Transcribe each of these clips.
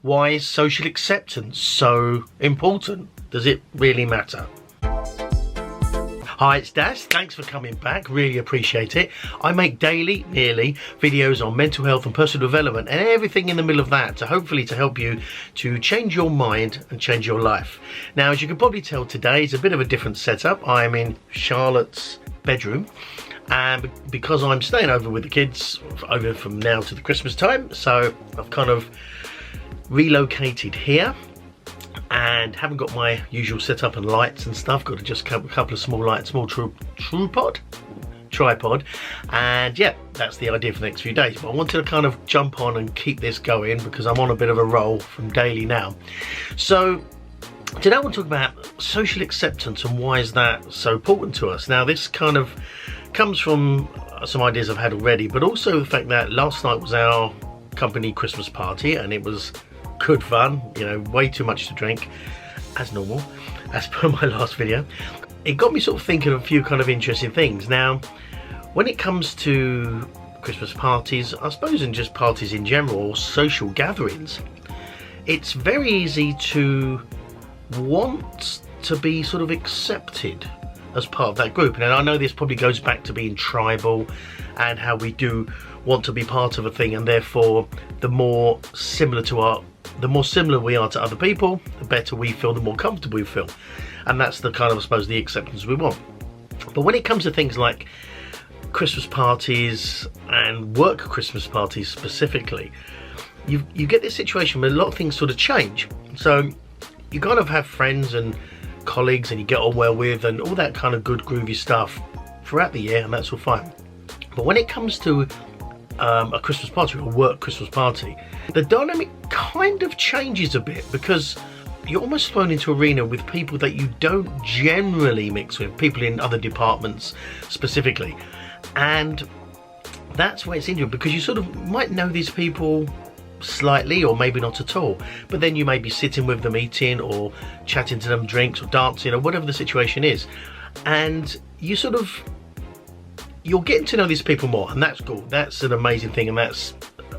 Why is social acceptance so important? Does it really matter? Hi, it's Daz. Thanks for coming back. Really appreciate it. I make nearly, videos on mental health and personal development and everything in the middle of that to hopefully to help you to change your mind and change your life. Now, as you can probably tell, today is a bit of a different setup. I'm in Charlotte's bedroom, and because I'm staying over with the kids over from now to the Christmas time, so I've kind of relocated here and haven't got my usual setup and lights and stuff. Got to just a couple of small lights, small tripod, and yeah, that's the idea for the next few days. But I wanted to kind of jump on and keep this going because I'm on a bit of a roll from daily now. So today I want to talk about social acceptance and why is that so important to us. Now, this kind of comes from some ideas I've had already, but also the fact that last night was our company Christmas party and it was good fun, you know, way too much to drink as normal, as per my last video. It got me sort of thinking of a few kind of interesting things. Now, when it comes to Christmas parties, I suppose, and just parties in general, or social gatherings, it's very easy to want to be sort of accepted as part of that group. And I know this probably goes back to being tribal and how we do want to be part of a thing, and therefore the more similar we are to other people, the better we feel, the more comfortable we feel. And that's the kind of, I suppose, the acceptance we want. But when it comes to things like Christmas parties and work Christmas parties specifically, you get this situation where a lot of things sort of change. So you kind of have friends and colleagues and you get on well with and all that kind of good groovy stuff throughout the year, and that's all fine. But when it comes to a Christmas party or a work Christmas party, the dynamic kind of changes a bit because you're almost thrown into an arena with people that you don't generally mix with, people in other departments specifically. And that's where it's interesting because you sort of might know these people slightly or maybe not at all, but then you may be sitting with them eating or chatting to them, drinks or dancing or whatever the situation is, and you're getting to know these people more, and that's cool. That's an amazing thing and that's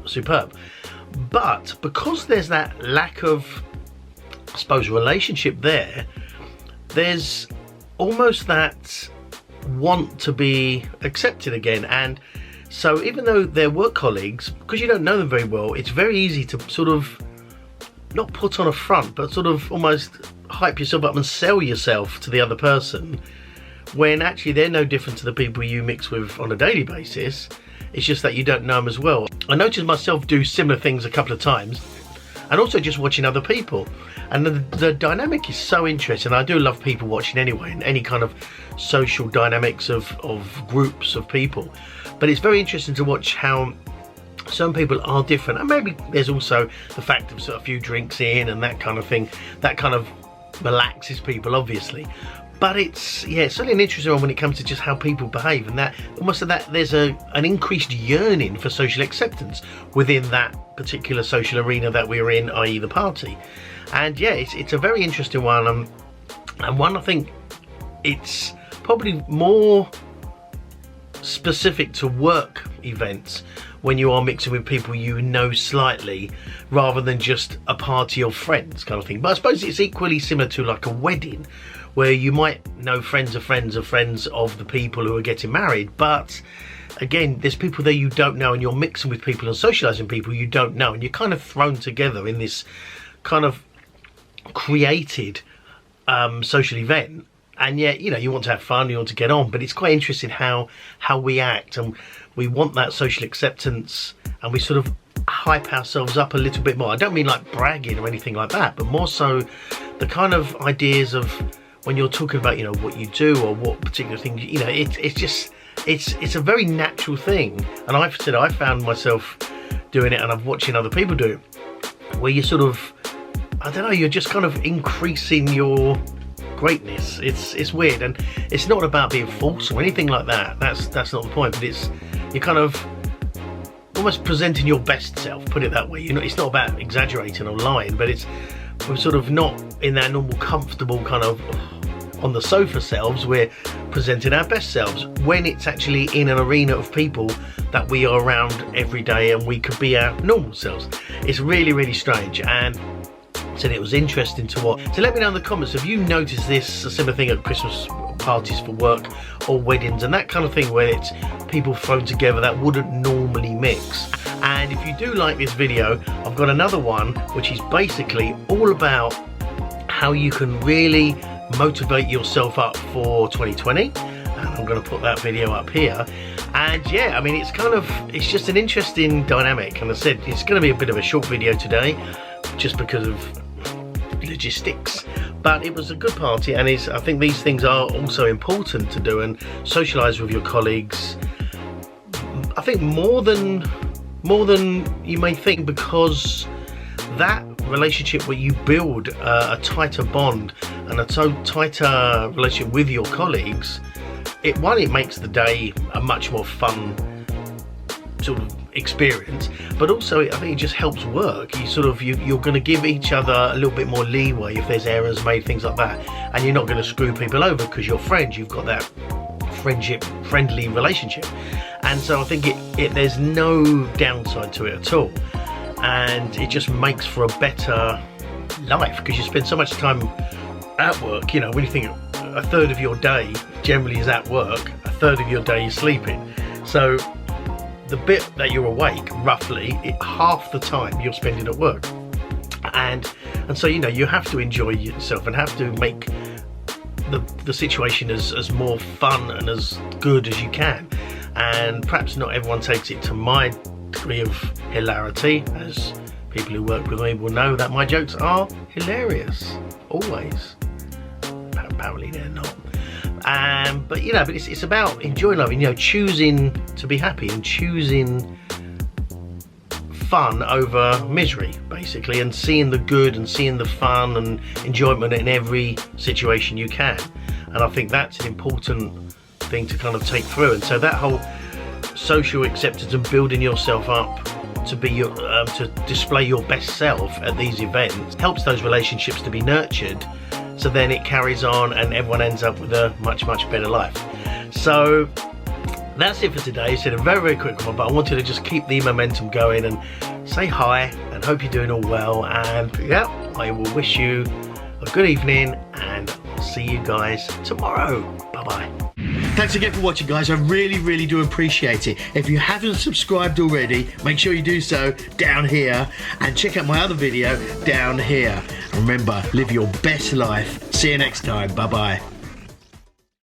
superb. But because there's that lack of, I suppose, relationship there's almost that want to be accepted again. And so even though they're work colleagues, because you don't know them very well, it's very easy to sort of not put on a front, but sort of almost hype yourself up and sell yourself to the other person, when actually they're no different to the people you mix with on a daily basis. It's just that you don't know them as well. I noticed myself do similar things a couple of times, and also just watching other people. And the dynamic is so interesting. I do love people watching anyway, and any kind of social dynamics of groups of people. But it's very interesting to watch how some people are different. And maybe there's also the fact of sort of a few drinks in and that kind of thing. That kind of relaxes people, obviously. But it's certainly an interesting one when it comes to just how people behave, and that almost that there's an increased yearning for social acceptance within that particular social arena that we're in, i.e. the party. And yeah, it's a very interesting one, and one I think it's probably more specific to work events when you are mixing with people you know slightly, rather than just a party of friends kind of thing. But I suppose it's equally similar to like a wedding, where you might know friends of friends of friends of the people who are getting married, but again, there's people there you don't know, and you're mixing with people and socializing people you don't know, and you're kind of thrown together in this kind of created social event. And yet, you know, you want to have fun, you want to get on, but it's quite interesting how we act, and we want that social acceptance, and we sort of hype ourselves up a little bit more. I don't mean like bragging or anything like that, but more so the kind of ideas of when you're talking about, you know, what you do or what particular thing, you know, it's a very natural thing. And I found myself doing it, and I'm watching other people do it, where you sort of, I don't know, you're just kind of increasing your greatness. It's weird, and it's not about being false or anything like that. That's not the point. But you're kind of almost presenting your best self. Put it that way. It's not about exaggerating or lying, but we're sort of not in that normal, comfortable kind of on the sofa selves, we're presenting our best selves, when it's actually in an arena of people that we are around every day and we could be our normal selves. It's really, really strange. And said it was interesting to watch. So let me know in the comments, have you noticed this, a similar thing at Christmas parties for work or weddings and that kind of thing, where it's people thrown together that wouldn't normally mix? And if you do like this video, I've got another one which is basically all about how you can really motivate yourself up for 2020, and I'm going to put that video up here. And yeah, I mean, it's just an interesting dynamic, and I said it's going to be a bit of a short video today just because of logistics, but it was a good party, and I think these things are also important to do and socialize with your colleagues. I think more than you may think, because that relationship where you build a tighter bond and a tighter relationship with your colleagues, it makes the day a much more fun sort of experience, but also I think it just helps work. You're going to give each other a little bit more leeway if there's errors made, things like that, and you're not going to screw people over because you're friends. You've got that friendly relationship, and so I think there's no downside to it at all, and it just makes for a better life because you spend so much time at work. You know, when you think a third of your day generally is at work, a third of your day is sleeping, so the bit that you're awake, roughly, half the time you're spending at work, and so you have to enjoy yourself and have to make the situation as more fun and as good as you can. And perhaps not everyone takes it to my degree of hilarity, as people who work with me will know that my jokes are hilarious, always. Apparently they're not. But it's about enjoying life, choosing to be happy and choosing fun over misery, basically, and seeing the good and seeing the fun and enjoyment in every situation you can. And I think that's an important thing to kind of take through. And so that whole social acceptance and building yourself up to be to display your best self at these events helps those relationships to be nurtured. So then it carries on and everyone ends up with a much, much better life. So that's it for today. It's a very, very quick one, but I wanted to just keep the momentum going and say hi and hope you're doing all well. And yeah, I will wish you a good evening and I'll see you guys tomorrow. Bye-bye. Thanks again for watching, guys. I really, really do appreciate it. If you haven't subscribed already, make sure you do so down here, and check out my other video down here. Remember, live your best life. See you next time. Bye-bye.